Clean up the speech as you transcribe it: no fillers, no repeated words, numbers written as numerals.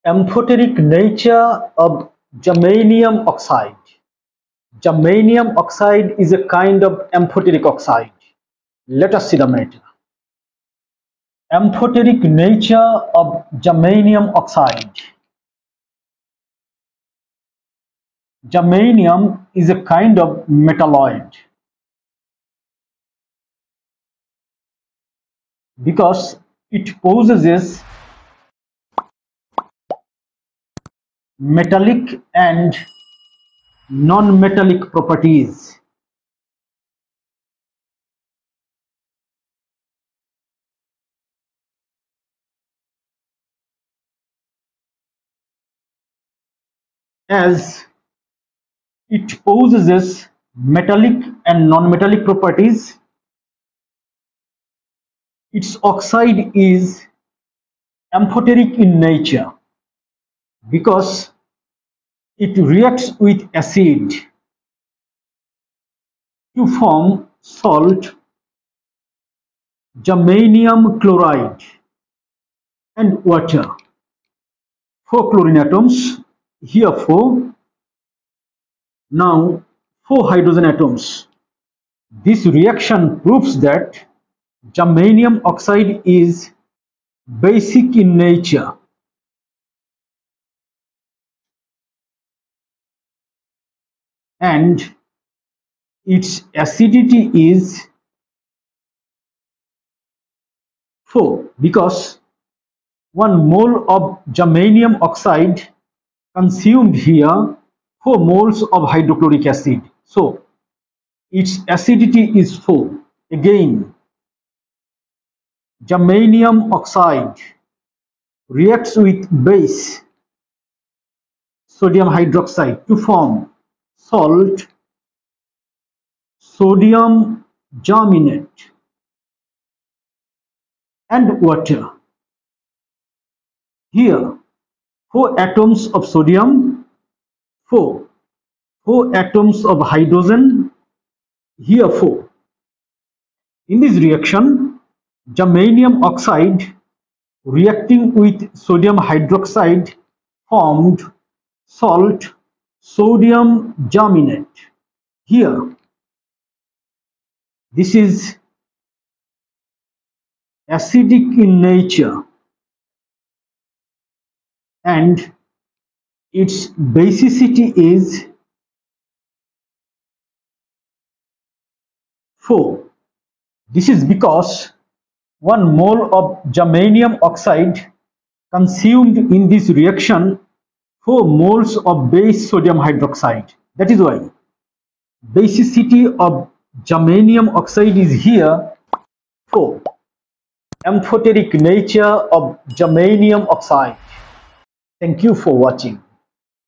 Amphoteric nature of germanium oxide. Germanium oxide is a kind of amphoteric oxide. Let us see the matter. Amphoteric nature of germanium oxide. Germanium is a kind of metalloid because it possesses metallic and non-metallic properties. As it possesses metallic and non-metallic properties, its oxide is amphoteric in nature because it reacts with acid to form salt, germanium chloride, and water. 4 chlorine atoms, here 4, now 4 hydrogen atoms. This reaction proves that germanium oxide is basic in nature and its acidity is 4 because 1 mole of germanium oxide consumed here 4 moles of hydrochloric acid. So its acidity is 4. Again, germanium oxide reacts with base sodium hydroxide to form salt, sodium germanate, and water. Here 4 atoms of sodium, 4 atoms of hydrogen, here 4. In this reaction, germanium oxide reacting with sodium hydroxide formed salt, sodium germanate. Here, this is acidic in nature and its basicity is 4. This is because 1 mole of germanium oxide consumed in this reaction 4 moles of base sodium hydroxide. That is why basicity of germanium oxide is here 4. Amphoteric nature of germanium oxide. Thank you for watching.